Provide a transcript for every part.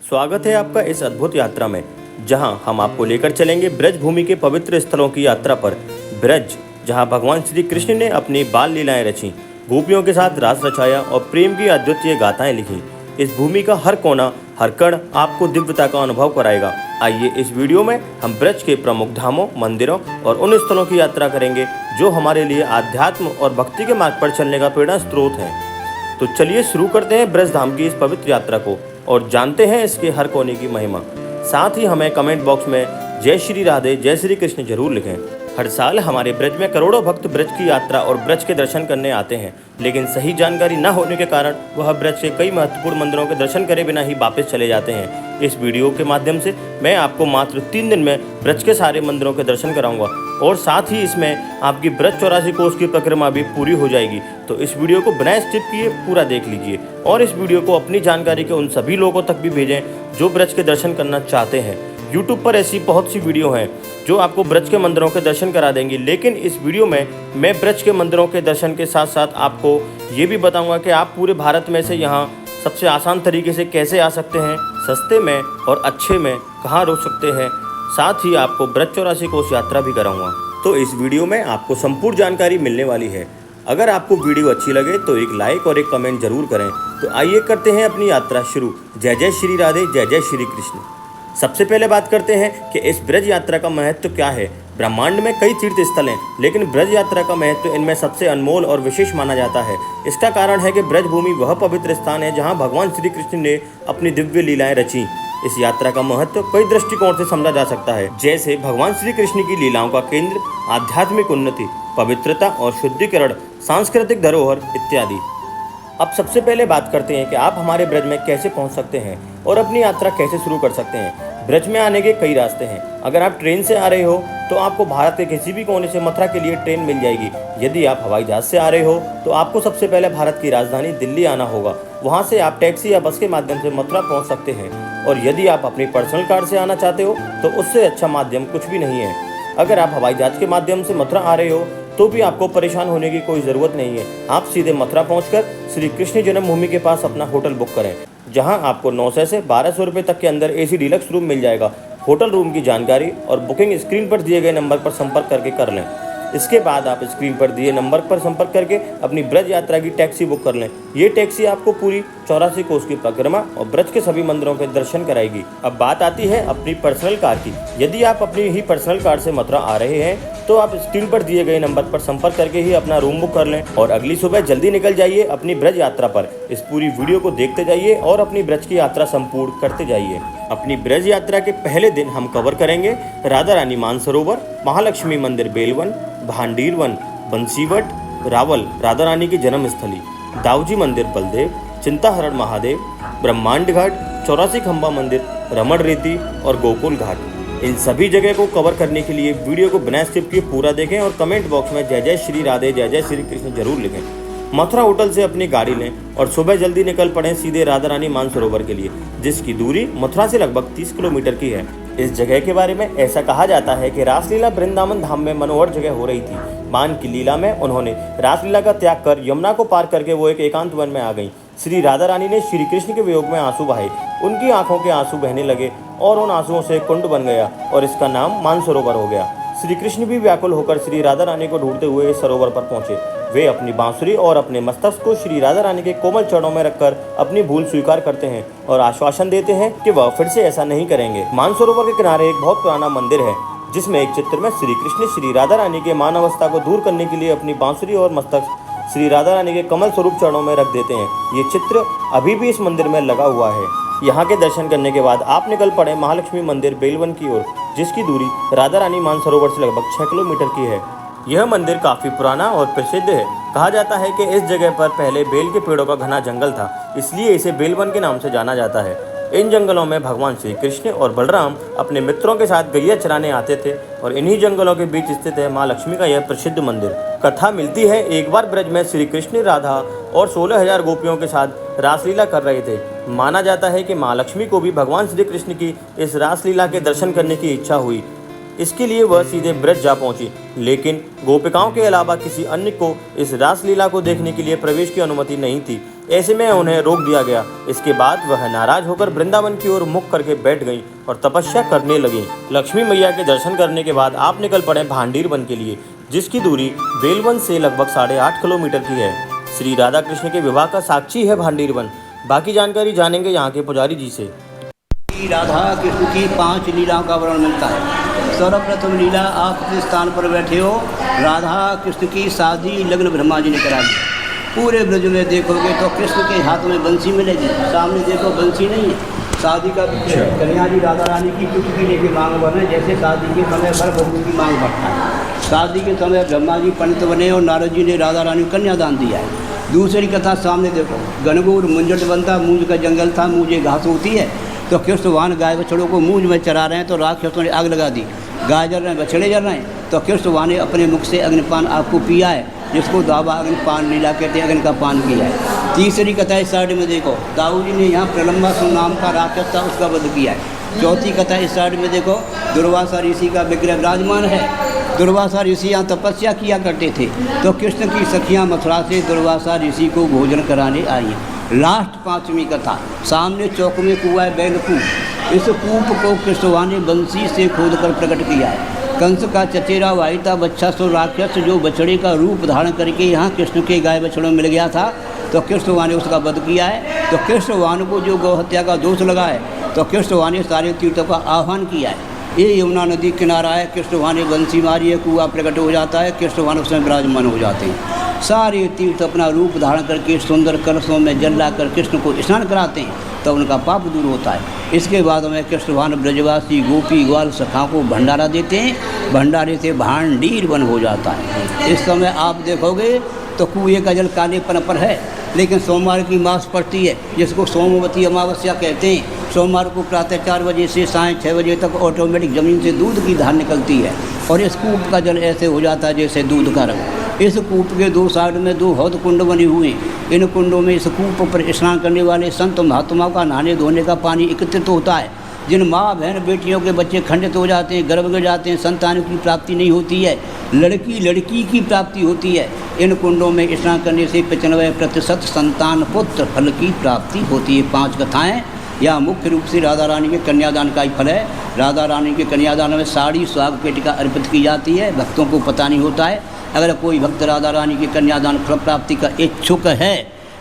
स्वागत है आपका इस अद्भुत यात्रा में, जहां हम आपको लेकर चलेंगे ब्रज भूमि के पवित्र स्थलों की यात्रा पर। ब्रज, जहां भगवान श्री कृष्ण ने अपनी बाल लीलाएं रची, गोपियों के साथ रास रचाया और प्रेम की अद्वितीय गाथाएं लिखी। इस भूमि का हर कोना, हर कण आपको दिव्यता का अनुभव कराएगा। आइए इस वीडियो में हम ब्रज के प्रमुख धामों, मंदिरों और उन स्थलों की यात्रा करेंगे जो हमारे लिए आध्यात्म और भक्ति के मार्ग पर चलने का प्रेरणा स्रोत है। तो चलिए शुरू करते हैं ब्रज धाम की इस पवित्र यात्रा को और जानते हैं इसके हर कोने की महिमा। साथ ही हमें कमेंट बॉक्स में जय श्री राधे, जय श्री कृष्ण जरूर लिखें। हर साल हमारे ब्रज में करोड़ों भक्त ब्रज की यात्रा और ब्रज के दर्शन करने आते हैं, लेकिन सही जानकारी न होने के कारण वह ब्रज के कई महत्वपूर्ण मंदिरों के दर्शन करे बिना ही वापस चले जाते हैं। इस वीडियो के माध्यम से मैं आपको मात्र 3 दिन में ब्रज के सारे मंदिरों के दर्शन कराऊंगा और साथ ही इसमें आपकी ब्रज 84 कोस की परिक्रमा भी पूरी हो जाएगी। तो इस वीडियो को बिना स्किप किए पूरा देख लीजिए और इस वीडियो को अपनी जानकारी के उन सभी लोगों तक भी भेजें जो ब्रज के दर्शन करना चाहते हैं। YouTube पर ऐसी बहुत सी वीडियो हैं जो आपको ब्रज के मंदिरों के दर्शन करा देंगी, लेकिन इस वीडियो में मैं ब्रज के मंदिरों के दर्शन के साथ साथ आपको ये भी बताऊंगा कि आप पूरे भारत में से यहाँ सबसे आसान तरीके से कैसे आ सकते हैं, सस्ते में और अच्छे में कहाँ रुक सकते हैं। साथ ही आपको ब्रज 84 कोस यात्रा भी कराऊंगा। तो इस वीडियो में आपको संपूर्ण जानकारी मिलने वाली है। अगर आपको वीडियो अच्छी लगे तो एक लाइक और एक कमेंट जरूर करें। तो आइए करते हैं अपनी यात्रा शुरू। जय जय श्री राधे, जय जय श्री कृष्ण। सबसे पहले बात करते हैं कि इस ब्रज यात्रा का महत्व क्या है। ब्रह्मांड में कई तीर्थ स्थल हैं, लेकिन ब्रज यात्रा का महत्व इनमें सबसे अनमोल और विशेष माना जाता है। इसका कारण है कि ब्रज भूमि वह पवित्र स्थान है जहां भगवान श्री कृष्ण ने अपनी दिव्य लीलाएं रची। इस यात्रा का महत्व कई दृष्टिकोण से समझा जा सकता है, जैसे भगवान श्री कृष्ण की लीलाओं का केंद्र, आध्यात्मिक उन्नति, पवित्रता और शुद्धिकरण, सांस्कृतिक धरोहर इत्यादि। अब सबसे पहले बात करते हैं कि आप हमारे ब्रज में कैसे पहुंच सकते हैं और अपनी यात्रा कैसे शुरू कर सकते हैं। ब्रज में आने के कई रास्ते हैं। अगर आप ट्रेन से आ रहे हो तो आपको भारत के किसी भी कोने से मथुरा के लिए ट्रेन मिल जाएगी। यदि आप हवाई जहाज से आ रहे हो तो आपको सबसे पहले भारत की राजधानी दिल्ली आना होगा। वहां से आप टैक्सी या बस के माध्यम से मथुरा पहुंच सकते हैं। और यदि आप अपनी पर्सनल कार से आना चाहते हो तो उससे अच्छा माध्यम कुछ भी नहीं है। अगर आप हवाई जहाज के माध्यम से मथुरा आ रहे हो तो भी आपको परेशान होने की कोई ज़रूरत नहीं है। आप सीधे मथुरा पहुंचकर श्री कृष्ण जन्मभूमि के पास अपना होटल बुक करें, जहां आपको 900 से 1200 रुपये तक के अंदर AC डिलक्स रूम मिल जाएगा। होटल रूम की जानकारी और बुकिंग स्क्रीन पर दिए गए नंबर पर संपर्क करके कर लें। इसके बाद आप स्क्रीन पर दिए नंबर पर संपर्क करके अपनी ब्रज यात्रा की टैक्सी बुक कर लें। ये टैक्सी आपको पूरी 84 कोस की परिक्रमा और ब्रज के सभी मंदिरों के दर्शन कराएगी। अब बात आती है अपनी पर्सनल कार की। यदि आप अपनी ही पर्सनल कार से मथुरा आ रहे हैं तो आप स्क्रीन पर दिए गए नंबर पर संपर्क करके ही अपना रूम बुक कर लें और अगली सुबह जल्दी निकल जाइए अपनी ब्रज यात्रा पर। इस पूरी वीडियो को देखते जाइए और अपनी ब्रज की यात्रा संपूर्ण करते जाइए। अपनी ब्रज यात्रा के पहले दिन हम कवर करेंगे राधा रानी मानसरोवर, महालक्ष्मी मंदिर बेलवन, भांडीर वन, बंसीवट, रावल राधा रानी की जन्म स्थली, दाऊजी मंदिर बलदेव, चिंताहरण महादेव, ब्रह्मांड घाट, 84 खंबा मंदिर, रमण रेती और गोकुल घाट। इन सभी जगह को कवर करने के लिए वीडियो को बिना स्किप किए पूरा देखें और कमेंट बॉक्स में जय जय श्री राधे, जय जय श्री कृष्ण जरूर लिखें। मथुरा होटल से अपनी गाड़ी लें और सुबह जल्दी निकल पड़ें सीधे राधा रानी मानसरोवर के लिए, जिसकी दूरी मथुरा से लगभग 30 किलोमीटर की है। इस जगह के बारे में ऐसा कहा जाता है कि रासलीला वृंदावन धाम में मनोहर जगह हो रही थी। मान की लीला में उन्होंने रासलीला का त्याग कर यमुना को पार करके वो एक एकांत वन में आ गई। श्री राधा रानी ने श्री कृष्ण के वियोग में आंसू बहाए। उनकी आंखों के आंसू बहने लगे और उन आंसुओं से कुंड बन गया और इसका नाम मानसरोवर हो गया। श्री कृष्ण भी व्याकुल होकर श्री राधा रानी को ढूंढते हुए इस सरोवर पर पहुंचे। वे अपनी बांसुरी और अपने मस्तक को श्री राधा रानी के कोमल चरणों में रखकर अपनी भूल स्वीकार करते हैं और आश्वासन देते हैं कि वह फिर से ऐसा नहीं करेंगे। मानसरोवर के किनारे एक बहुत पुराना मंदिर है, जिसमें एक चित्र में श्री कृष्ण श्री राधा रानी के मान अवस्था को दूर करने के लिए अपनी बांसुरी और मस्तक श्री राधा रानी के कमल स्वरूप चरणों में रख देते हैं। ये चित्र अभी भी इस मंदिर में लगा हुआ है। यहाँ के दर्शन करने के बाद आप निकल पड़े महालक्ष्मी मंदिर बेलवन की ओर, जिसकी दूरी राधा रानी मानसरोवर से लगभग 6 किलोमीटर की है। यह मंदिर काफी पुराना और प्रसिद्ध है। कहा जाता है कि इस जगह पर पहले बेल के पेड़ों का घना जंगल था, इसलिए इसे बेलवन के नाम से जाना जाता है। इन जंगलों में भगवान श्री कृष्ण और बलराम अपने मित्रों के साथ गैया चराने आते थे और इन्हीं जंगलों के बीच स्थित है माँ लक्ष्मी का यह प्रसिद्ध मंदिर। कथा मिलती है एक बार ब्रज में श्री कृष्ण, राधा और 16,000 गोपियों के साथ रासलीला कर रहे थे। माना जाता है कि माँ लक्ष्मी को भी भगवान श्री कृष्ण की इस रासलीला के दर्शन करने की इच्छा हुई। इसके लिए वह सीधे ब्रज जा पहुंची, लेकिन गोपिकाओं के अलावा किसी अन्य को इस रासलीला को देखने के लिए प्रवेश की अनुमति नहीं थी। ऐसे में उन्हें रोक दिया गया। इसके बाद वह नाराज होकर वृंदावन की ओर मुख करके बैठ गईं और तपस्या करने लगीं। लक्ष्मी मैया के दर्शन करने के बाद आप निकल पड़े भांडीर वन के लिए, जिसकी दूरी बेलवन से लगभग 8.5 किलोमीटर की है। श्री राधा कृष्ण के विवाह का साक्षी है भांडीर वन। बाकी जानकारी जानेंगे यहाँ के पुजारी जी से। राधा कृष्ण की 5 लीलाओं का वर्णन मिलता है। सर्वप्रथम लीला, आप जिस स्थान पर बैठे हो, राधा कृष्ण की शादी लग्न ब्रह्मा जी ने करा दी। पूरे ब्रज में देखोगे तो कृष्ण के हाथ में बंसी मिलेगी, सामने देखो बंसी नहीं है। शादी का कन्या जी राधा रानी की चुटकी लेके मांग बने, जैसे शादी के समय पर बहू की मांग बढ़ता है। शादी के समय ब्रह्मा जी पंडित बने और नारद जी ने राधा रानी को कन्यादान दिया है। दूसरी कथा सामने देखो, घनघोर मुंजट बनता, मूंज का जंगल था, मूंजे घास होती है, तो कृष्ण वाहन गाय बछड़ों को मूंज में चरा रहे हैं, तो राक्षसों ने आग लगा दी। गाय जल रहे हैं, बछड़े जल रहे हैं, तो कृष्ण वाहन ने अपने मुख से अग्निपान आपको पिया है, जिसको दावा अग्निपान लीला कहते हैं, अग्नि का पान किया है। तीसरी कथा इस साइड में देखो, दाऊ जी ने यहाँ प्रलंबासुर नाम का राक्षस था, उसका वध किया है। चौथी कथा इस साइड में देखो, दुर्वासा ऋषि का विग्रह विराजमान है। दुर्वासा ऋषि यहाँ तपस्या किया करते थे, तो कृष्ण की सखियाँ मथुरा से दुर्वासा ऋषि को भोजन कराने आई हैं। लास्ट 5वीं कथा, सामने चौक में कुआं है बैलकूप, इस कूप को कृष्णवा ने बंसी से खोदकर प्रकट किया है। कंस का चचेरा वाहिता बच्चा सो राक्षस जो बछड़े का रूप धारण करके यहाँ कृष्ण के गाय बछड़ों मिल गया था, तो कृष्णवा ने उसका वध किया है। तो कृष्णवान को जो गौ हत्या का दोष लगा है, तो कृष्णवा ने सारे तीर्थों का आह्वान किया है। ये यमुना नदी किनारा है, कृष्णवान ने बंसी मारी है, कुआं प्रकट हो जाता है, कृष्णवान उसमें विराजमान हो जाते हैं। सारे तीर्थ अपना रूप धारण करके सुंदर कलशों में जल लाकर कृष्ण को स्नान कराते हैं, तो उनका पाप दूर होता है। इसके बाद में कृष्णवान ब्रजवासी गोपी ग्वाल सखा को भंडारा देते हैं, भंडारे से भांडीर वन हो जाता है। इस समय आप देखोगे तो कुएं का जल कालेपन पर है, लेकिन सोमवार की मास पड़ती है, जिसको सोमवती अमावस्या कहते हैं। सोमवार को प्रातः 4 बजे से साय 6 बजे तक ऑटोमेटिक ज़मीन से दूध की धार निकलती है, और इस कूप का जल ऐसे हो जाता है जैसे दूध का रंग। इस कूप के 2 साइड में 2 हौद कुंड बने हुए हैं। इन कुंडों में इस कूप पर स्नान करने वाले संत महात्माओं का नहाने धोने का पानी एकत्रित होता है। जिन माँ बहन बेटियों के बच्चे खंडित हो जाते हैं, गर्भ गिर जाते हैं, संतान की प्राप्ति नहीं होती है, लड़की की प्राप्ति होती है, इन कुंडों में स्नान करने से 95% संतान पुत्र फल की प्राप्ति होती है। 5 कथाएँ या मुख्य रूप से राधा रानी के कन्यादान का ही फल है। राधा रानी के कन्यादान में साड़ी सुहाग पेटिका अर्पित की जाती है, भक्तों को पता नहीं होता है। अगर कोई भक्त राधा रानी के कन्यादान फल प्राप्ति का इच्छुक है,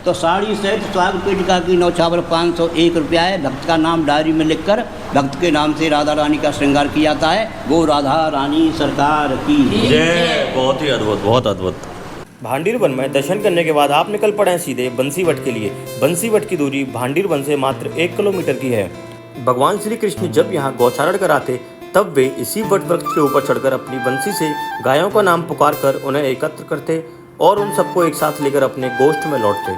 तो साड़ी सहित सुहाग पेटिका की नौछावर 501 रुपया है। भक्त का नाम डायरी में लिखकर भक्त के नाम से राधा रानी का श्रृंगार किया जाता है। वो राधा रानी सरकार की जय। बहुत ही अद्भुत, बहुत अद्भुत। भांडीर वन में दर्शन करने के बाद आप निकल पड़े सीधे बंसीवट के लिए। बंसीवट की दूरी भांडीर वन से मात्र 1 किलोमीटर की है। भगवान श्री कृष्ण जब यहाँ गौचारण कराते, तब वे इसी वट वृक्ष के ऊपर चढ़कर अपनी बंसी से गायों का नाम पुकार कर उन्हें एकत्र करते और उन सबको एक साथ लेकर अपने गोष्ठ में लौटते।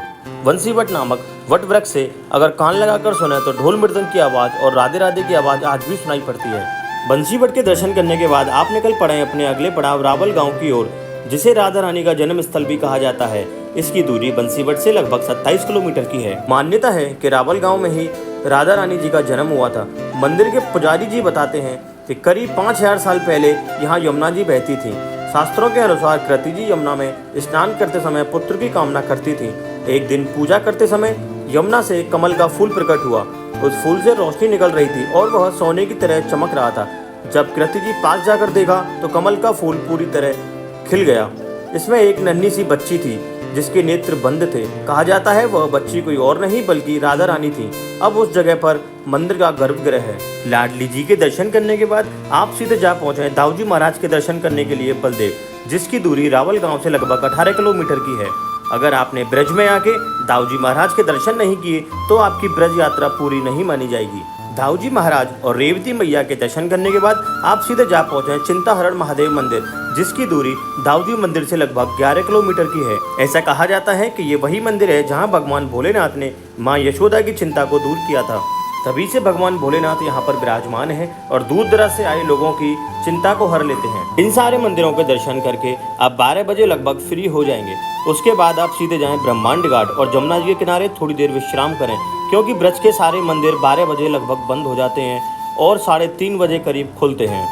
बंसीवट नामक वट वृक्ष से अगर कान लगाकर सुने तो ढोल मृदंग की आवाज़ और राधे राधे की आवाज़ आज भी सुनाई पड़ती है। बंसीवट के दर्शन करने के बाद आप निकल पड़े अपने अगले पड़ाव रावल गाँव की ओर, जिसे राधा रानी का जन्म स्थल भी कहा जाता है। इसकी दूरी बंसीवट से लगभग 27 किलोमीटर की है। मान्यता है कि रावल गांव में ही राधा रानी जी का जन्म हुआ था। मंदिर के पुजारी जी बताते हैं कि करीब 5000 साल पहले यहाँ यमुना जी बहती थी। शास्त्रों के अनुसार कृति जी यमुना में स्नान करते समय पुत्र की कामना करती थी। एक दिन पूजा करते समय यमुना से कमल का फूल प्रकट हुआ। उस फूल से रोशनी निकल रही थी और वह सोने की तरह चमक रहा था। जब कृति जी पास जाकर देखा तो कमल का फूल पूरी तरह खिल गया। इसमें एक नन्ही सी बच्ची थी जिसके नेत्र बंद थे। कहा जाता है वह बच्ची कोई और नहीं बल्कि राधा रानी थी। अब उस जगह पर मंदिर का गर्भगृह है। लाडली जी के दर्शन करने के बाद आप सीधे जा पहुंचे दाऊजी महाराज के दर्शन करने के लिए बलदेव, जिसकी दूरी रावल गांव से लगभग 18 किलोमीटर की है। अगर आपने ब्रज में आके दाऊजी महाराज के दर्शन नहीं किए तो आपकी ब्रज यात्रा पूरी नहीं मानी जाएगी। दाऊजी महाराज और रेवती मैया के दर्शन करने के बाद आप सीधे जा पहुंचे चिंताहरण महादेव मंदिर, जिसकी दूरी दाऊजी मंदिर से लगभग 11 किलोमीटर की है। ऐसा कहा जाता है कि ये वही मंदिर है जहां भगवान भोलेनाथ ने मां यशोदा की चिंता को दूर किया था। तभी से भगवान भोलेनाथ यहाँ पर विराजमान है और दूर दराज से आए लोगों की चिंता को हर लेते हैं। इन सारे मंदिरों के दर्शन करके आप 12 बजे लगभग फ्री हो जाएंगे। उसके बाद आप सीधे जाएं ब्रह्मांड घाट और जमुना जी के किनारे थोड़ी देर विश्राम करें, क्योंकि ब्रज के सारे मंदिर 12 बजे लगभग बंद हो जाते हैं और 3:30 बजे करीब खुलते हैं।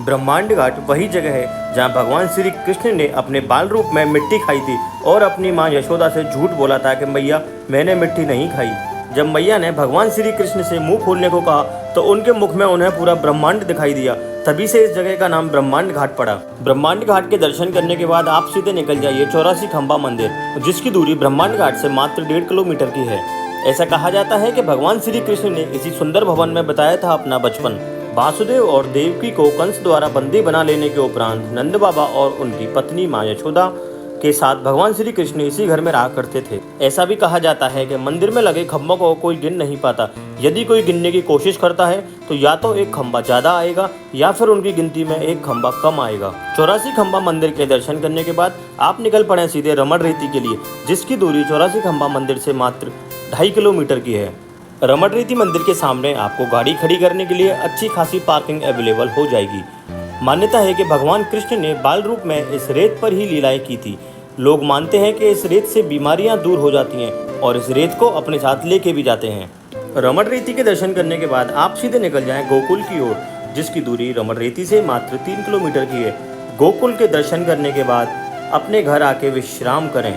ब्रह्मांड घाट वही जगह है जहाँ भगवान श्री कृष्ण ने अपने बाल रूप में मिट्टी खाई थी और अपनी माँ यशोदा से झूठ बोला था कि मैया मैंने मिट्टी नहीं खाई। जब मैया ने भगवान श्री कृष्ण से मुंह खोलने को कहा तो उनके मुख में उन्हें पूरा ब्रह्मांड दिखाई दिया। तभी से इस जगह का नाम ब्रह्मांड घाट पड़ा। ब्रह्मांड घाट के दर्शन करने के बाद आप सीधे निकल जाइए 84 खंबा मंदिर, जिसकी दूरी ब्रह्मांड घाट से मात्र 1.5 किलोमीटर की है। ऐसा कहा जाता है कि भगवान श्री कृष्ण ने इसी सुंदर भवन में बताया था अपना बचपन। वासुदेव और देवकी को कंस द्वारा बंदी बना लेने के उपरांत नंद बाबा और उनकी पत्नी माँ यशोदा के साथ भगवान श्री कृष्ण इसी घर में रहा करते थे। ऐसा भी कहा जाता है कि मंदिर में लगे खंभों को कोई गिन नहीं पाता। यदि कोई गिनने की कोशिश करता है तो या तो एक खंभा ज्यादा आएगा या फिर उनकी गिनती में एक खंभा कम आएगा। 84 खंभा मंदिर के दर्शन करने के बाद आप निकल पड़े सीधे रमण रेती के लिए, जिसकी दूरी 84 खंभा मंदिर से मात्र 2.5 किलोमीटर की है। रमण रेती मंदिर के सामने आपको गाड़ी खड़ी करने के लिए अच्छी खासी पार्किंग अवेलेबल हो जाएगी। मान्यता है कि भगवान कृष्ण ने बाल रूप में इस रेत पर ही लीलाएं की थी। लोग मानते हैं कि इस रेत से बीमारियां दूर हो जाती हैं और इस रेत को अपने साथ लेके भी जाते हैं। रमण रेती के दर्शन करने के बाद आप सीधे निकल जाएं गोकुल की ओर, जिसकी दूरी रमण रेती से मात्र 3 किलोमीटर की है। गोकुल के दर्शन करने के बाद अपने घर आके विश्राम करें।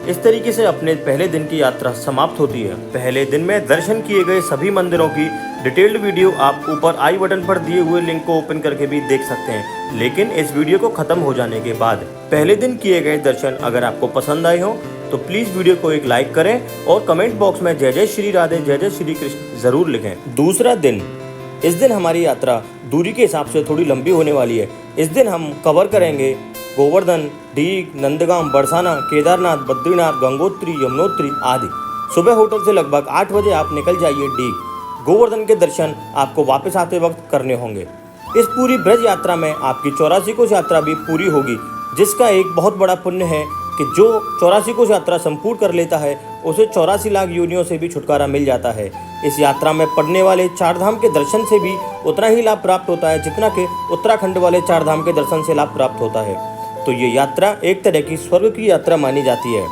इस तरीके से अपने पहले दिन की यात्रा समाप्त होती है। पहले दिन में दर्शन किए गए सभी मंदिरों की डिटेल्ड वीडियो आप ऊपर आई बटन पर दिए हुए लिंक को ओपन करके भी देख सकते हैं, लेकिन इस वीडियो को खत्म हो जाने के बाद। पहले दिन किए गए दर्शन अगर आपको पसंद आए हो तो प्लीज वीडियो को एक लाइक करें और कमेंट बॉक्स में जय जय श्री राधे जय जय श्री कृष्ण जरूर लिखें। दूसरा दिन, इस दिन हमारी यात्रा दूरी के हिसाब से थोड़ी लंबी होने वाली है। इस दिन हम कवर करेंगे गोवर्धन, डीग, नंदगाम, बरसाना, केदारनाथ, बद्रीनाथ, गंगोत्री, यमुनोत्री आदि। सुबह होटल से लगभग 8 बजे आप निकल जाइए डीग। गोवर्धन के दर्शन आपको वापस आते वक्त करने होंगे। इस पूरी ब्रज यात्रा में आपकी 84 कोश यात्रा भी पूरी होगी, जिसका एक बहुत बड़ा पुण्य है कि जो 84 कोश यात्रा संपूर्ण कर लेता है उसे 84 लाख योनियों से भी छुटकारा मिल जाता है। इस यात्रा में पड़ने वाले 4 धाम के दर्शन से भी उतना ही लाभ प्राप्त होता है जितना कि उत्तराखंड वाले 4 धाम के दर्शन से लाभ प्राप्त होता है। तो ये यात्रा एक तरह की स्वर्ग की यात्रा मानी जाती है।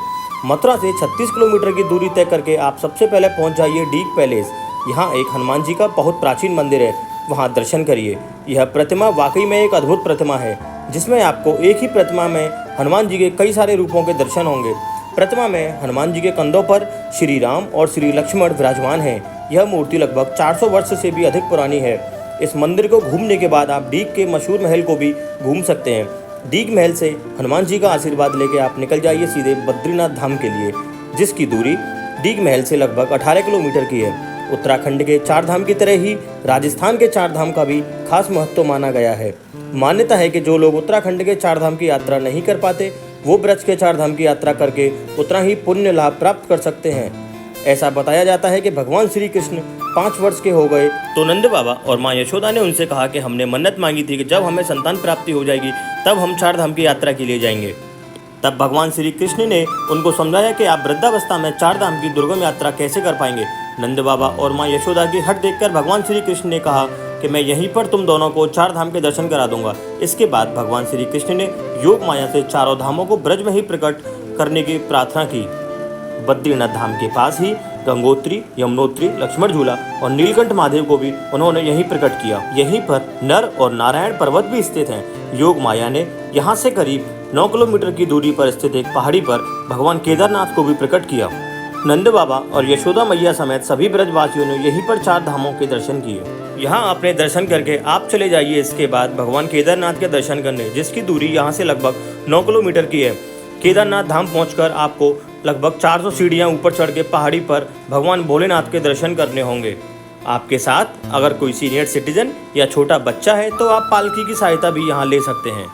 मथुरा से 36 किलोमीटर की दूरी तय करके आप सबसे पहले पहुंच जाइए डीग पैलेस। यहाँ एक हनुमान जी का बहुत प्राचीन मंदिर है, वहाँ दर्शन करिए। यह प्रतिमा वाकई में एक अद्भुत प्रतिमा है, जिसमें आपको एक ही प्रतिमा में हनुमान जी के कई सारे रूपों के दर्शन होंगे। प्रतिमा में हनुमान जी के कंधों पर श्री राम और श्री लक्ष्मण विराजमान हैं। यह मूर्ति लगभग 400 वर्ष से भी अधिक पुरानी है। इस मंदिर को घूमने के बाद आप डीग के मशहूर महल को भी घूम सकते हैं। डीग महल से हनुमान जी का आशीर्वाद लेके आप निकल जाइए सीधे बद्रीनाथ धाम के लिए, जिसकी दूरी डीग महल से लगभग 18 किलोमीटर की है। उत्तराखंड के 4 धाम की तरह ही राजस्थान के 4 धाम का भी खास महत्व माना गया है। मान्यता है कि जो लोग उत्तराखंड के 4 धाम की यात्रा नहीं कर पाते वो ब्रज के 4 धाम की यात्रा करके उतना ही पुण्य लाभ प्राप्त कर सकते हैं। ऐसा बताया जाता है कि भगवान श्री कृष्ण 5 वर्ष के हो गए तो नंद बाबा और माँ यशोदा ने उनसे कहा कि हमने मन्नत मांगी थी कि जब हमें संतान प्राप्ति हो जाएगी तब हम 4 धाम की यात्रा के लिए जाएंगे। तब भगवान श्री कृष्ण ने उनको समझाया कि आप वृद्धावस्था में 4 धाम की दुर्गम यात्रा कैसे कर पाएंगे। नंद बाबा और माँ यशोदा की हट देखकर भगवान श्री कृष्ण ने कहा कि मैं यहीं पर तुम दोनों को 4 धाम के दर्शन करा दूंगा। इसके बाद भगवान श्री कृष्ण ने योग माया से 4 धामों को ब्रज में ही प्रकट करने की प्रार्थना की। बद्रीनाथ धाम के पास ही गंगोत्री, यमुनोत्री, लक्ष्मण झूला और नीलकंठ महादेव को भी उन्होंने यहीं प्रकट किया। यहीं पर नर और नारायण पर्वत भी स्थित हैं। योग माया ने यहाँ से करीब 9 किलोमीटर की दूरी पर स्थित एक पहाड़ी पर भगवान केदारनाथ को भी प्रकट किया। नंद बाबा और यशोदा मैया समेत सभी ब्रजवासियों ने यहीं पर 4 धामों के दर्शन किए। यहाँ आपने दर्शन करके आप चले जाइए इसके बाद भगवान केदारनाथ के दर्शन करने, जिसकी दूरी यहाँ से लगभग 9 किलोमीटर की है। केदारनाथ धाम पहुंचकर आपको लगभग 400 सीढ़ियाँ ऊपर चढ़ के पहाड़ी पर भगवान भोलेनाथ के दर्शन करने होंगे। आपके साथ अगर कोई सीनियर सिटीजन या छोटा बच्चा है तो आप पालकी की सहायता भी यहाँ ले सकते हैं।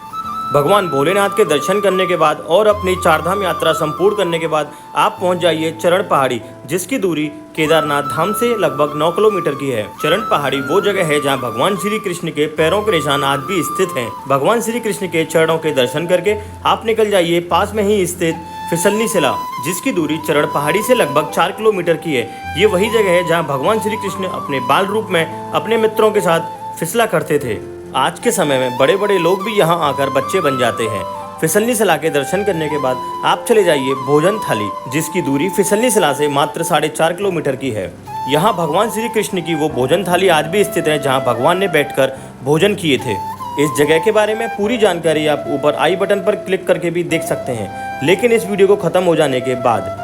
भगवान भोलेनाथ के दर्शन करने के बाद और अपनी 4 धाम यात्रा संपूर्ण करने के बाद आप पहुंच जाइए चरण पहाड़ी, जिसकी दूरी केदारनाथ धाम से लगभग 9 किलोमीटर की है। चरण पहाड़ी वो जगह है जहां भगवान श्री कृष्ण के पैरों के निशान आज भी स्थित हैं। भगवान श्री कृष्ण के चरणों के दर्शन करके आप निकल जाइए पास में ही स्थित फिसलनी शिला, जिसकी दूरी चरण पहाड़ी से लगभग 4 किलोमीटर की है। ये वही जगह है जहाँ भगवान श्री कृष्ण अपने बाल रूप में अपने मित्रों के साथ फिसला करते थे। आज के समय में बड़े बड़े लोग भी यहाँ आकर बच्चे बन जाते हैं। फिसलनी शिला के दर्शन करने के बाद आप चले जाइए भोजन थाली, जिसकी दूरी फिसलनी शिला से मात्र 4.5 किलोमीटर की है। यहाँ भगवान श्री कृष्ण की वो भोजन थाली आज भी स्थित है जहाँ भगवान ने बैठकर भोजन किए थे। इस जगह के बारे में पूरी जानकारी आप ऊपर आई बटन पर क्लिक करके भी देख सकते हैं। लेकिन इस वीडियो को खत्म हो जाने के बाद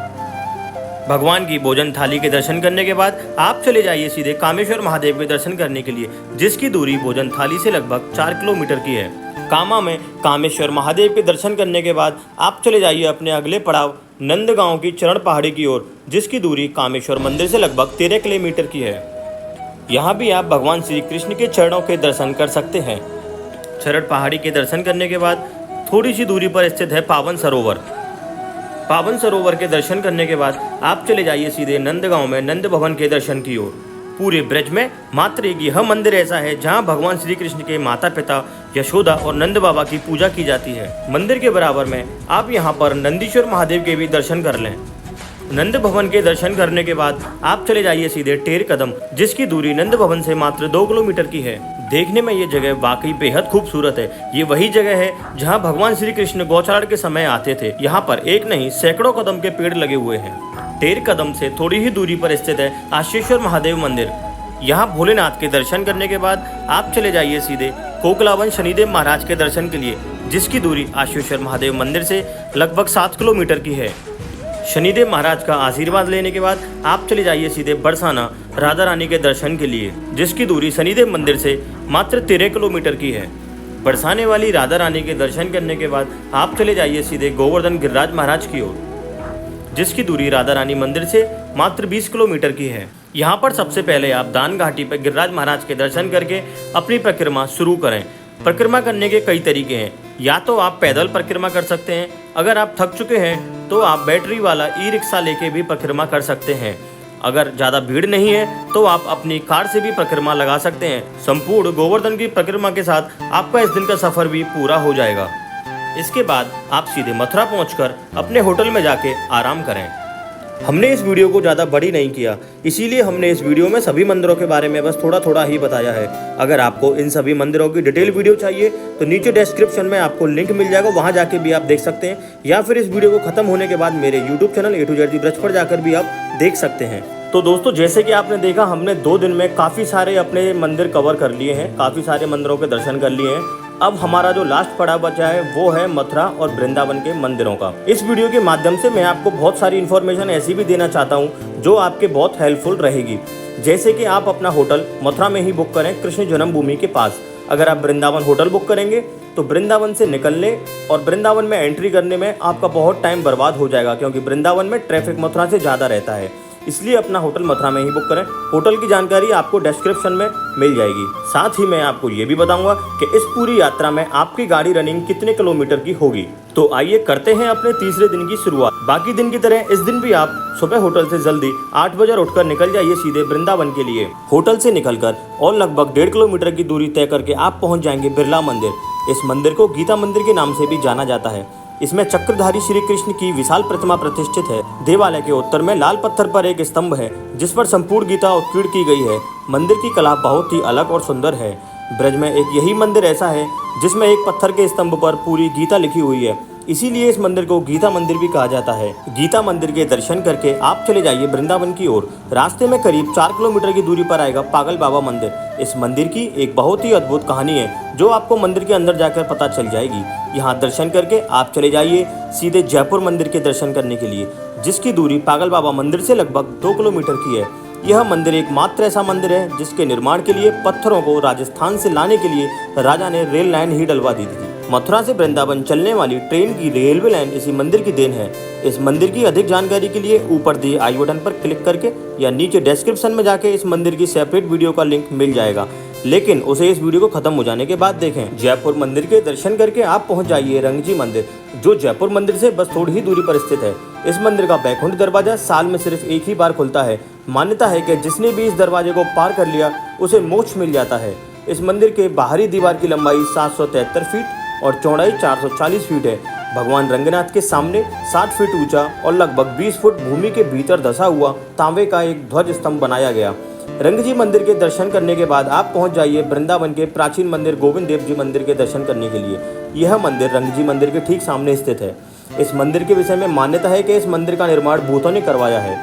भगवान की भोजन थाली के दर्शन करने के बाद आप चले जाइए सीधे कामेश्वर महादेव के दर्शन करने के लिए, जिसकी दूरी भोजन थाली से लगभग 4 किलोमीटर की है। कामा में कामेश्वर महादेव के दर्शन करने के बाद आप चले जाइए अपने अगले पड़ाव नंदगांव की चरण पहाड़ी की ओर, जिसकी दूरी कामेश्वर मंदिर से लगभग 13 किलोमीटर की है। यहाँ भी आप भगवान श्री कृष्ण के चरणों के दर्शन कर सकते हैं। चरण पहाड़ी के दर्शन करने के बाद थोड़ी सी दूरी पर स्थित है पावन सरोवर। पावन सरोवर के दर्शन करने के बाद आप चले जाइए सीधे नंदगांव में नंद भवन के दर्शन की ओर। पूरे ब्रज में मात्र एक यह मंदिर ऐसा है जहां भगवान श्री कृष्ण के माता पिता यशोदा और नंद बाबा की पूजा की जाती है। मंदिर के बराबर में आप यहां पर नंदीश्वर महादेव के भी दर्शन कर लें। नंद भवन के दर्शन करने के बाद आप चले जाइए सीधे टेर कदम, जिसकी दूरी नंद भवन से मात्र 2 किलोमीटर की है। देखने में ये जगह वाकई बेहद खूबसूरत है। ये वही जगह है जहां भगवान श्री कृष्ण गौचारण के समय आते थे। यहाँ पर एक नहीं सैकड़ों कदम के पेड़ लगे हुए हैं। टेर कदम से थोड़ी ही दूरी पर स्थित है आशीश्वर महादेव मंदिर। यहाँ भोलेनाथ के दर्शन करने के बाद आप चले जाइए सीधे कोकलावन शनिदेव महाराज के दर्शन के लिए, जिसकी दूरी आशीश्वर महादेव मंदिर से लगभग 7 किलोमीटर की है। शनिदेव महाराज का आशीर्वाद लेने के बाद आप चले जाइए सीधे बरसाना राधा रानी के दर्शन के लिए, जिसकी दूरी शनिदेव मंदिर से मात्र 13 किलोमीटर की है। बरसाने वाली राधा रानी के दर्शन करने के बाद आप चले जाइए सीधे गोवर्धन गिरिराज महाराज की ओर, जिसकी दूरी राधा रानी मंदिर से मात्र 20 किलोमीटर की है। यहाँ पर सबसे पहले आप दान घाटी पर गिरिराज महाराज के दर्शन करके अपनी परिक्रमा शुरू करें। परिक्रमा करने के कई तरीके हैं। या तो आप पैदल परिक्रमा कर सकते हैं, अगर आप थक चुके हैं तो आप बैटरी वाला ई रिक्शा लेके भी परिक्रमा कर सकते हैं। अगर ज़्यादा भीड़ नहीं है तो आप अपनी कार से भी परिक्रमा लगा सकते हैं। संपूर्ण गोवर्धन की परिक्रमा के साथ आपका इस दिन का सफ़र भी पूरा हो जाएगा। इसके बाद आप सीधे मथुरा पहुंचकर अपने होटल में जाके आराम करें। हमने इस वीडियो को ज़्यादा बड़ी नहीं किया, इसीलिए हमने इस वीडियो में सभी मंदिरों के बारे में बस थोड़ा थोड़ा ही बताया है। अगर आपको इन सभी मंदिरों की डिटेल वीडियो चाहिए तो नीचे डिस्क्रिप्शन में आपको लिंक मिल जाएगा, वहां जाके भी आप देख सकते हैं। या फिर इस वीडियो को खत्म होने के बाद मेरे YouTube channel A to Z दी ब्रज पर जाकर भी आप देख सकते हैं। तो दोस्तों, जैसे कि आपने देखा, हमने 2 दिन में काफ़ी सारे अपने मंदिर कवर कर लिए हैं, काफ़ी सारे मंदिरों के दर्शन कर लिए हैं। अब हमारा जो लास्ट पड़ाव बचा है वो है मथुरा और वृंदावन के मंदिरों का। इस वीडियो के माध्यम से मैं आपको बहुत सारी इन्फॉर्मेशन ऐसी भी देना चाहता हूँ जो आपके बहुत हेल्पफुल रहेगी। जैसे कि आप अपना होटल मथुरा में ही बुक करें कृष्ण जन्मभूमि के पास। अगर आप वृंदावन होटल बुक करेंगे तो वृंदावन से निकलने और वृंदावन में एंट्री करने में आपका बहुत टाइम बर्बाद हो जाएगा, क्योंकि वृंदावन में ट्रैफिक मथुरा से ज़्यादा रहता है। इसलिए अपना होटल मथुरा में ही बुक करें। होटल की जानकारी आपको डिस्क्रिप्शन में मिल जाएगी। साथ ही मैं आपको ये भी बताऊंगा कि इस पूरी यात्रा में आपकी गाड़ी रनिंग कितने किलोमीटर की होगी। तो आइए करते हैं अपने तीसरे दिन की शुरुआत। बाकी दिन की तरह इस दिन भी आप सुबह होटल से जल्दी 8 बजे उठकर निकल जाइए सीधे वृंदावन के लिए। होटल से निकलकर और लगभग 1.5 किलोमीटर की दूरी तय करके आप पहुँच जाएंगे बिरला मंदिर। इस मंदिर को गीता मंदिर के नाम से भी जाना जाता है। इसमें चक्रधारी श्री कृष्ण की विशाल प्रतिमा प्रतिष्ठित है। देवालय के उत्तर में लाल पत्थर पर एक स्तंभ है जिस पर संपूर्ण गीता उत्कीर्ण की गई है। मंदिर की कला बहुत ही अलग और सुंदर है। ब्रज में एक यही मंदिर ऐसा है जिसमें एक पत्थर के स्तंभ पर पूरी गीता लिखी हुई है, इसीलिए इस मंदिर को गीता मंदिर भी कहा जाता है। गीता मंदिर के दर्शन करके आप चले जाइए वृंदावन की ओर। रास्ते में करीब 4 किलोमीटर की दूरी पर आएगा पागल बाबा मंदिर। इस मंदिर की एक बहुत ही अद्भुत कहानी है जो आपको मंदिर के अंदर जाकर पता चल जाएगी। यहाँ दर्शन करके आप चले जाइए सीधे जयपुर मंदिर के दर्शन करने के लिए, जिसकी दूरी पागल बाबा मंदिर से लगभग 2 किलोमीटर की है। यह मंदिर एकमात्र ऐसा मंदिर है जिसके निर्माण के लिए पत्थरों को राजस्थान से लाने के लिए राजा ने रेल लाइन ही डलवा दी थी। मथुरा से वृंदावन चलने वाली ट्रेन की रेलवे लाइन इसी मंदिर की देन है। इस मंदिर की अधिक जानकारी के लिए ऊपर दिए आई बटन पर क्लिक करके या नीचे डिस्क्रिप्शन में जाके इस मंदिर की सेपरेट वीडियो का लिंक मिल जाएगा, लेकिन उसे इस वीडियो को खत्म हो जाने के बाद देखें। जयपुर मंदिर के दर्शन करके आप पहुंच जाइए रंगजी मंदिर, जो जयपुर मंदिर से बस थोड़ी ही दूरी पर स्थित है। इस मंदिर का बैकुंठ दरवाजा साल में सिर्फ एक ही बार खुलता है। मान्यता है कि जिसने भी इस दरवाजे को पार कर लिया उसे मोक्ष मिल जाता है। इस मंदिर के बाहरी दीवार की लंबाई 773 फीट और चौड़ाई 440 फीट है। भगवान रंगनाथ के सामने 60 फीट ऊंचा और लगभग 20 फुट भूमि के भीतर धसा हुआ तांबे का एक ध्वज स्तंभ बनाया गया। रंगजी मंदिर के दर्शन करने के बाद आप पहुंच जाइए वृंदावन के प्राचीन मंदिर गोविंद देव जी मंदिर के दर्शन करने के लिए। यह मंदिर रंगजी मंदिर के ठीक सामने स्थित है। इस मंदिर के विषय में मान्यता है कि इस मंदिर का निर्माण भूतों ने करवाया है।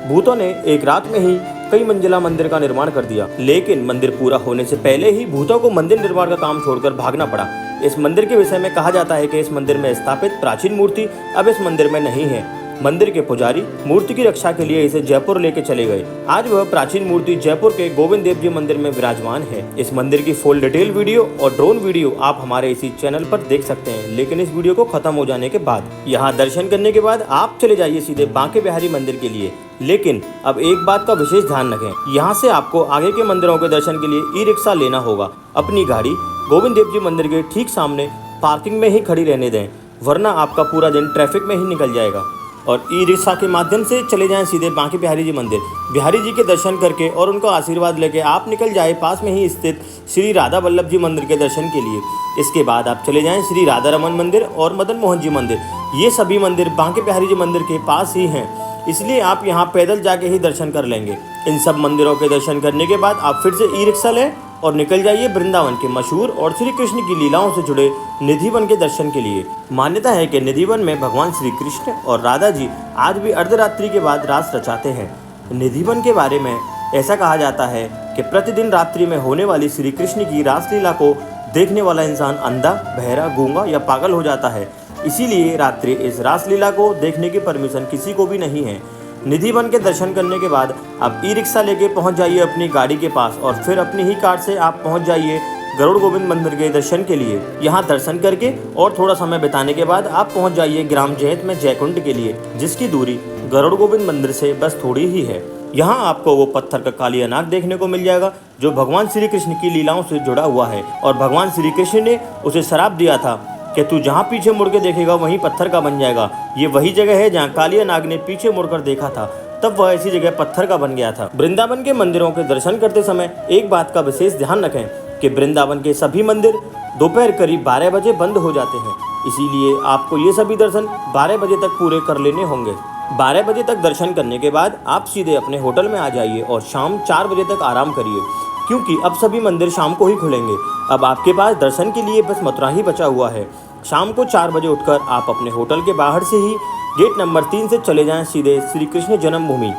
भूतों ने एक रात में ही कई मंजिला मंदिर का निर्माण कर दिया, लेकिन मंदिर पूरा होने से पहले ही भूतों को मंदिर निर्माण का काम छोड़कर भागना पड़ा। इस मंदिर के विषय में कहा जाता है कि इस मंदिर में स्थापित प्राचीन मूर्ति अब इस मंदिर में नहीं है। मंदिर के पुजारी मूर्ति की रक्षा के लिए इसे जयपुर लेके चले गए। आज वह प्राचीन मूर्ति जयपुर के गोविंद देव जी मंदिर में विराजमान है। इस मंदिर की फुल डिटेल वीडियो और ड्रोन वीडियो आप हमारे इसी चैनल पर देख सकते हैं, लेकिन इस वीडियो को खत्म हो जाने के बाद। यहाँ दर्शन करने के बाद आप चले जाइए सीधे बांके बिहारी मंदिर के लिए। लेकिन अब एक बात का विशेष ध्यान रखें, यहाँ से आपको आगे के मंदिरों के दर्शन के लिए ई-रिक्शा लेना होगा। अपनी गाड़ी गोविंद देव जी मंदिर के ठीक सामने पार्किंग में ही खड़ी रहने दें, वरना आपका पूरा दिन ट्रैफिक में ही निकल जाएगा। और ई-रिक्शा के माध्यम से चले जाएं सीधे बांके बिहारी जी मंदिर। बिहारी जी के दर्शन करके और उनका आशीर्वाद लेके आप निकल जाए पास में ही स्थित श्री राधा वल्लभ जी मंदिर के दर्शन के लिए। इसके बाद आप चले जाएं श्री राधा रमन मंदिर और मदन मोहन जी मंदिर। ये सभी मंदिर बांके बिहारी जी मंदिर के पास ही हैं, इसलिए आप यहाँ पैदल जाके ही दर्शन कर लेंगे। इन सब मंदिरों के दर्शन करने के बाद आप फिर से ई-रिक्शा लें और निकल जाइए वृंदावन के मशहूर और श्री कृष्ण की लीलाओं से जुड़े निधिवन के दर्शन के लिए। मान्यता है कि निधिवन में भगवान श्री कृष्ण और राधा जी आज भी अर्धरात्रि के बाद रास रचाते हैं। निधिवन के बारे में ऐसा कहा जाता है कि प्रतिदिन रात्रि में होने वाली श्री कृष्ण की रासलीला को देखने वाला इंसान अंधा, बहरा, गूंगा या पागल हो जाता है। इसीलिए रात्रि इस रासलीला को देखने की परमिशन किसी को भी नहीं है। निधिवन के दर्शन करने के बाद आप ई-रिक्शा लेके पहुंच जाइए अपनी गाड़ी के पास और फिर अपनी ही कार से आप पहुंच जाइए गरुड़ गोविंद मंदिर के दर्शन के लिए। यहाँ दर्शन करके और थोड़ा समय बिताने के बाद आप पहुंच जाइए ग्राम जैत में जयकुंड के लिए, जिसकी दूरी गरुड़ गोविंद मंदिर से बस थोड़ी ही है। यहाँ आपको वो पत्थर का कालिया नाग देखने को मिल जाएगा जो भगवान श्री कृष्ण की लीलाओं से जुड़ा हुआ है, और भगवान श्री कृष्ण ने उसे श्राप दिया था कि तू जहाँ पीछे मुड़ के देखेगा वहीं पत्थर का बन जाएगा। ये वही जगह है जहाँ कालिया नाग ने पीछे मुड़कर देखा था, तब वह ऐसी जगह पत्थर का बन गया था। वृंदावन के मंदिरों के दर्शन करते समय एक बात का विशेष ध्यान रखें कि वृंदावन के सभी मंदिर दोपहर करीब 12 बजे बंद हो जाते हैं, इसीलिए आपको ये सभी दर्शन 12 बजे तक पूरे कर लेने होंगे। 12 बजे तक दर्शन करने के बाद आप सीधे अपने होटल में आ जाइए और शाम 4 बजे तक आराम करिए, क्योंकि अब सभी मंदिर शाम को ही खुलेंगे। अब आपके पास दर्शन के लिए बस मथुरा ही बचा हुआ है। शाम को 4 बजे उठकर आप अपने होटल के बाहर से ही गेट नंबर 3 से चले जाएं सीधे श्री कृष्ण जन्मभूमि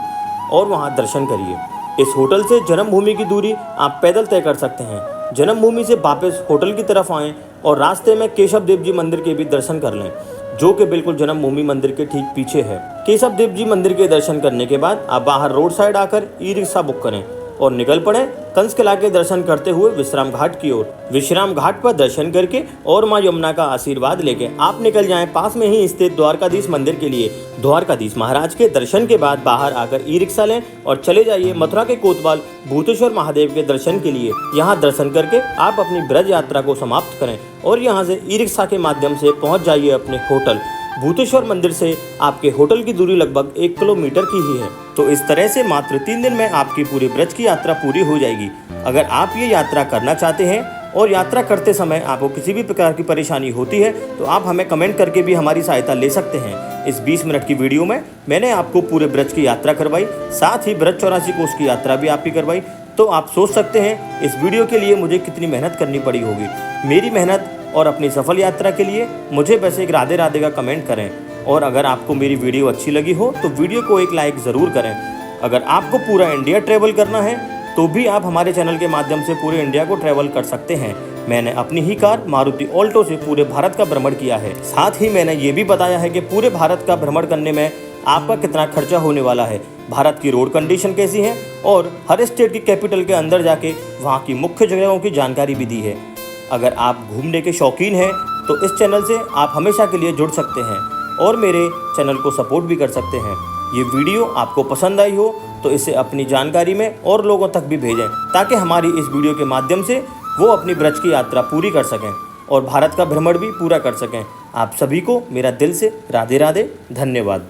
और वहां दर्शन करिए। इस होटल से जन्मभूमि की दूरी आप पैदल तय कर सकते हैं। जन्मभूमि से वापस होटल की तरफ आएँ और रास्ते में केशव देव जी मंदिर के भी दर्शन कर लें, जो कि बिल्कुल जन्मभूमि मंदिर के ठीक पीछे है। केशव देव जी मंदिर के दर्शन करने के बाद आप बाहर रोड साइड आकर ई-रिक्शा बुक करें और निकल पड़े कंस किला के दर्शन करते हुए विश्राम घाट की ओर। विश्राम घाट पर दर्शन करके और मां यमुना का आशीर्वाद लेके आप निकल जाएं पास में ही स्थित द्वारकाधीश मंदिर के लिए। द्वारकाधीश महाराज के दर्शन के बाद बाहर आकर ई-रिक्शा लें और चले जाइए मथुरा के कोतवाल भूतेश्वर महादेव के दर्शन के लिए। यहाँ दर्शन करके आप अपनी ब्रज यात्रा को समाप्त करें और यहाँ से ई-रिक्शा के माध्यम से पहुँच जाइए अपने होटल। भूतेश्वर मंदिर से आपके होटल की दूरी लगभग 1 किलोमीटर की ही है। तो इस तरह से मात्र 3 दिन में आपकी पूरी ब्रज की यात्रा पूरी हो जाएगी। अगर आप ये यात्रा करना चाहते हैं और यात्रा करते समय आपको किसी भी प्रकार की परेशानी होती है तो आप हमें कमेंट करके भी हमारी सहायता ले सकते हैं। इस 20 मिनट की वीडियो में मैंने आपको पूरे ब्रज की यात्रा करवाई, साथ ही ब्रज 84 कोस की यात्रा भी आपकी करवाई। तो आप सोच सकते हैं इस वीडियो के लिए मुझे कितनी मेहनत करनी पड़ी होगी। मेरी मेहनत और अपनी सफल यात्रा के लिए मुझे बस एक राधे राधे का कमेंट करें, और अगर आपको मेरी वीडियो अच्छी लगी हो तो वीडियो को एक लाइक ज़रूर करें। अगर आपको पूरा इंडिया ट्रैवल करना है तो भी आप हमारे चैनल के माध्यम से पूरे इंडिया को ट्रैवल कर सकते हैं। मैंने अपनी ही कार मारुति ऑल्टो से पूरे भारत का भ्रमण किया है। साथ ही मैंने ये भी बताया है कि पूरे भारत का भ्रमण करने में आपका कितना खर्चा होने वाला है, भारत की रोड कंडीशन कैसी है, और हर स्टेट की कैपिटल के अंदर जाके वहाँ की मुख्य जगहों की जानकारी भी दी है। अगर आप घूमने के शौकीन हैं तो इस चैनल से आप हमेशा के लिए जुड़ सकते हैं और मेरे चैनल को सपोर्ट भी कर सकते हैं। ये वीडियो आपको पसंद आई हो तो इसे अपनी जानकारी में और लोगों तक भी भेजें, ताकि हमारी इस वीडियो के माध्यम से वो अपनी ब्रज की यात्रा पूरी कर सकें और भारत का भ्रमण भी पूरा कर सकें। आप सभी को मेरा दिल से राधे राधे, धन्यवाद।